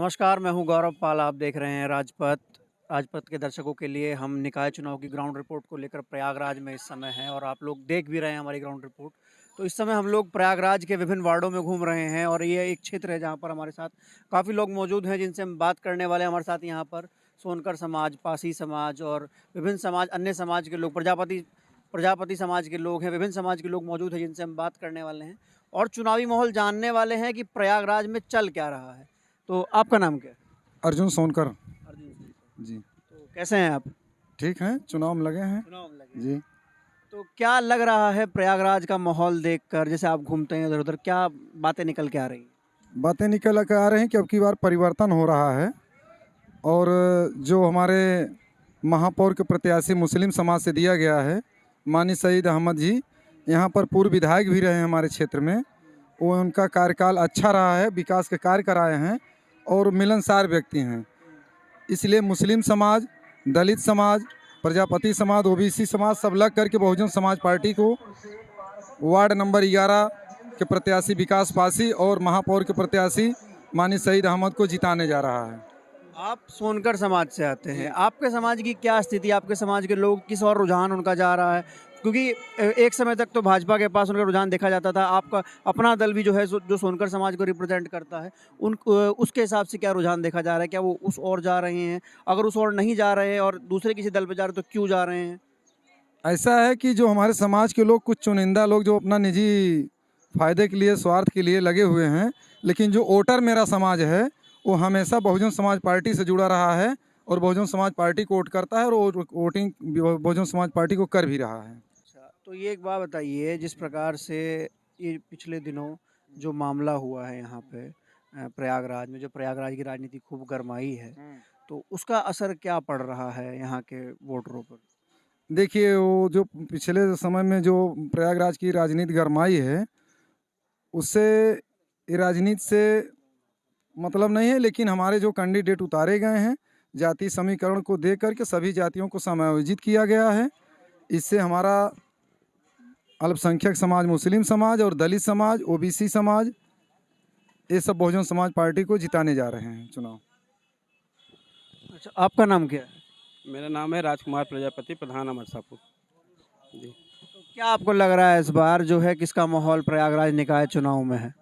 नमस्कार, मैं हूं गौरव पाल। आप देख रहे हैं राजपथ। राजपथ के दर्शकों के लिए हम निकाय चुनाव की ग्राउंड रिपोर्ट को लेकर प्रयागराज में इस समय हैं और आप लोग देख भी रहे हैं हमारी ग्राउंड रिपोर्ट। तो इस समय हम लोग प्रयागराज के विभिन्न वार्डों में घूम रहे हैं और ये एक क्षेत्र है जहां पर हमारे साथ काफ़ी लोग मौजूद हैं जिनसे हम बात करने वाले हैं। हमारे साथ यहाँ पर सोनकर समाज, पासी समाज और विभिन्न समाज, अन्य समाज के लोग, प्रजापति प्रजापति समाज के लोग हैं, विभिन्न समाज के लोग मौजूद हैं जिनसे हम बात करने वाले हैं और चुनावी माहौल जानने वाले हैं कि प्रयागराज में चल क्या रहा है। तो आपका नाम क्या है? अर्जुन सोनकर। अर्जुन सिंह। जी। तो कैसे हैं आप? ठीक है, चुनाव में लगे हैं। चुनाव में लगे हैं। जी। तो क्या लग रहा है प्रयागराज का माहौल देखकर, जैसे आप घूमते हैं इधर-उधर, क्या बातें निकल के आ रही हैं? बातें निकल के आ रही हैं कि अब की बार परिवर्तन हो रहा है और जो हमारे महापौर के प्रत्याशी मुस्लिम समाज से दिया गया है, माननीय सईद अहमद जी, यहाँ पर पूर्व विधायक भी रहे हैं हमारे क्षेत्र में। वो उनका कार्यकाल अच्छा रहा है, विकास के कार्य कराए हैं और मिलनसार व्यक्ति हैं। इसलिए मुस्लिम समाज, दलित समाज, प्रजापति समाज, ओबीसी समाज सब लग करके बहुजन समाज पार्टी को वार्ड नंबर 11 के प्रत्याशी विकास पासी और महापौर के प्रत्याशी माननीय सईद अहमद को जिताने जा रहा है। आप सोनकर समाज से आते हैं। आपके समाज की क्या स्थिति, आपके समाज के लोग किस ओर रुझान उनका जा रहा है? क्योंकि एक समय तक तो भाजपा के पास उनका रुझान देखा जाता था। आपका अपना दल भी जो है जो सोनकर समाज को रिप्रेजेंट करता है, उसके हिसाब से क्या रुझान देखा जा रहा है? क्या वो उस ओर जा रहे हैं? अगर उस ओर नहीं जा रहे हैं और दूसरे किसी दल पे जा रहे हैं तो क्यों जा रहे हैं? ऐसा है कि जो हमारे समाज के लोग, कुछ चुनिंदा लोग जो अपना निजी फायदे के लिए, स्वार्थ के लिए लगे हुए हैं, लेकिन जो वोटर मेरा समाज है वो हमेशा बहुजन समाज पार्टी से जुड़ा रहा है और बहुजन समाज पार्टी को वोट करता है और वोटिंग बहुजन समाज पार्टी को कर भी रहा है। अच्छा, तो ये एक बात बताइए, जिस प्रकार से ये पिछले दिनों जो मामला हुआ है यहाँ पे प्रयागराज में, जो प्रयागराज की राजनीति खूब गरमाई है, तो उसका असर क्या पड़ रहा है यहाँ के वोटरों पर? देखिए, वो जो पिछले समय में जो प्रयागराज की राजनीति गरमाई है, उससे ये राजनीति से मतलब नहीं है, लेकिन हमारे जो कैंडिडेट उतारे गए हैं, जाति समीकरण को देख करके सभी जातियों को समायोजित किया गया है। इससे हमारा अल्पसंख्यक समाज, मुस्लिम समाज और दलित समाज, ओबीसी समाज, ये सब बहुजन समाज पार्टी को जिताने जा रहे हैं चुनाव। अच्छा, आपका नाम क्या है? मेरा नाम है राजकुमार प्रजापति, प्रधान अमरसापुर। जी। तो क्या आपको लग रहा है इस बार जो है किसका माहौल प्रयागराज निकाय चुनाव में है?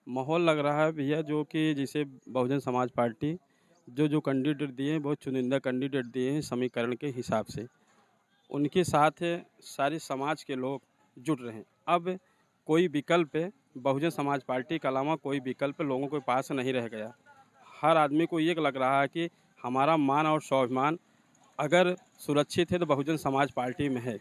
माहौल लग रहा है भैया, जो कि जिसे बहुजन समाज पार्टी जो जो कैंडिडेट दिए हैं, बहुत चुनिंदा कैंडिडेट दिए हैं समीकरण के हिसाब से, उनके साथ सारे समाज के लोग जुट रहे हैं। अब कोई विकल्प बहुजन समाज पार्टी के अलावा कोई विकल्प लोगों के पास नहीं रह गया। हर आदमी को ये लग रहा है कि हमारा मान और स्वाभिमान अगर सुरक्षित है तो बहुजन समाज पार्टी में है।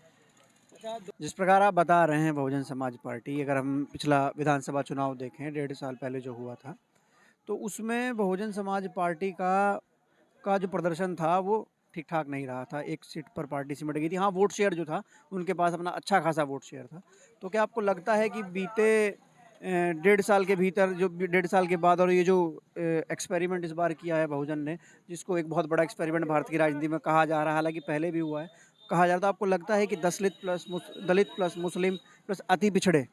जिस प्रकार आप बता रहे हैं बहुजन समाज पार्टी, अगर हम पिछला विधानसभा चुनाव देखें 1.5 साल पहले जो हुआ था, तो उसमें बहुजन समाज पार्टी का जो प्रदर्शन था वो ठीक ठाक नहीं रहा था। एक सीट पर पार्टी सिमट गई थी। हाँ, वोट शेयर जो था, उनके पास अपना अच्छा खासा वोट शेयर था। तो क्या आपको लगता है कि बीते 1.5 साल के भीतर, जो 1.5 साल के बाद, और ये जो एक्सपेरिमेंट इस बार किया है बहुजन ने, जिसको एक बहुत बड़ा एक्सपेरिमेंट भारत की राजनीति में कहा जा रहा है, हालांकि पहले भी हुआ है, कहा जा रहा था, आपको लगता है कि दलित प्लस मुस्लिम प्लस अति पिछड़े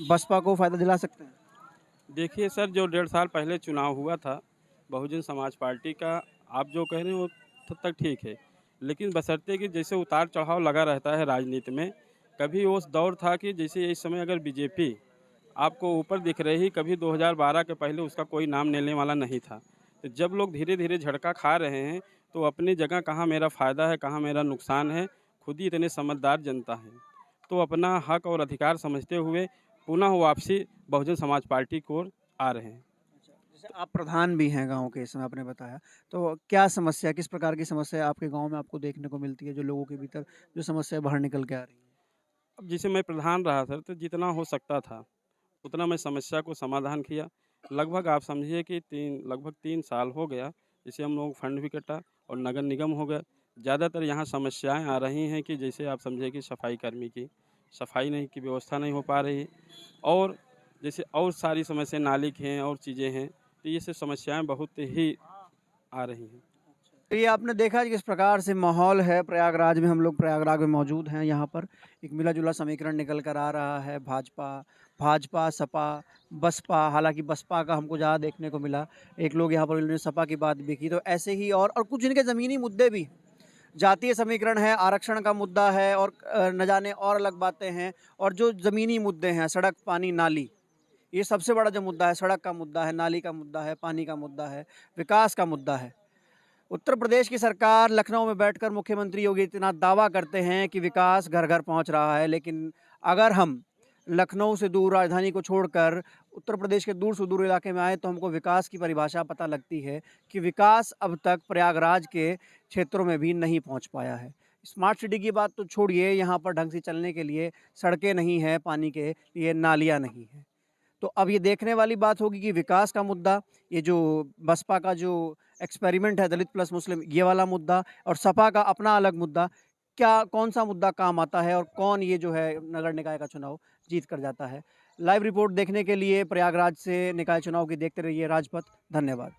बसपा को फ़ायदा दिला सकते हैं? देखिए सर, जो 1.5 साल पहले चुनाव हुआ था बहुजन समाज पार्टी का, आप जो कह रहे हैं वो तब तक ठीक है, लेकिन बशर्ते कि जैसे उतार चढ़ाव लगा रहता है राजनीति में। कभी वो दौर था कि जैसे इस समय अगर बीजेपी आपको ऊपर दिख रही, कभी 2012 के पहले उसका कोई नाम लेने वाला नहीं था। तो जब लोग धीरे धीरे झटका खा रहे हैं तो अपनी जगह कहाँ मेरा फ़ायदा है, कहाँ मेरा नुकसान है, खुद ही इतने समझदार जनता है, तो अपना हक और अधिकार समझते हुए पुनः वापसी बहुजन समाज पार्टी की ओर आ रहे हैं। जैसे आप प्रधान भी हैं गाँव के, इस समय आपने बताया, तो क्या समस्या, किस प्रकार की समस्या आपके गाँव में आपको देखने को मिलती है, जो लोगों के भीतर जो समस्या बाहर निकल के आ रही है? अब जैसे मैं प्रधान रहा सर, तो जितना हो सकता था उतना मैं समस्या को समाधान किया। लगभग आप समझिए कि लगभग 3 साल हो गया, जैसे हम लोग फंड भी कटा और नगर निगम हो गया। ज़्यादातर यहाँ समस्याएं आ रही हैं कि जैसे आप समझिए कि सफाई कर्मी की सफाई नहीं की व्यवस्था नहीं हो पा रही, और जैसे और सारी समस्या नाली की हैं और चीज़ें हैं, तो ये सब समस्याएं बहुत ही आ रही हैं। तो ये आपने देखा कि किस प्रकार से माहौल है प्रयागराज में। हम लोग प्रयागराज में मौजूद हैं। यहाँ पर एक मिला-जुला समीकरण निकल कर आ रहा है। भाजपा, सपा, बसपा, हालाँकि बसपा का हमको ज़्यादा देखने को मिला। एक लोग यहाँ पर उन्होंने सपा की बात भी की। तो ऐसे ही और कुछ इनके ज़मीनी मुद्दे भी, जातीय समीकरण है, आरक्षण का मुद्दा है और न जाने और अलग बातें हैं। और जो ज़मीनी मुद्दे हैं, सड़क, पानी, नाली, ये सबसे बड़ा जो मुद्दा है, सड़क का मुद्दा है, नाली का मुद्दा है, पानी का मुद्दा है, विकास का मुद्दा है। उत्तर प्रदेश की सरकार लखनऊ में बैठकर मुख्यमंत्री योगी आदित्यनाथ दावा करते हैं कि विकास घर घर पहुंच रहा है, लेकिन अगर हम लखनऊ से दूर, राजधानी को छोड़कर उत्तर प्रदेश के दूर सुदूर इलाके में आए तो हमको विकास की परिभाषा पता लगती है कि विकास अब तक प्रयागराज के क्षेत्रों में भी नहीं पहुंच पाया है। स्मार्ट सिटी की बात तो छोड़िए, यहाँ पर ढंग से चलने के लिए सड़कें नहीं हैं, पानी के लिए नालियाँ नहीं हैं। तो अब ये देखने वाली बात होगी कि विकास का मुद्दा, ये जो बसपा का जो एक्सपेरिमेंट है दलित प्लस मुस्लिम, ये वाला मुद्दा, और सपा का अपना अलग मुद्दा, क्या कौन सा मुद्दा काम आता है और कौन ये जो है नगर निकाय का चुनाव जीत कर जाता है। लाइव रिपोर्ट देखने के लिए प्रयागराज से निकाय चुनाव की देखते रहिए राजपथ। धन्यवाद।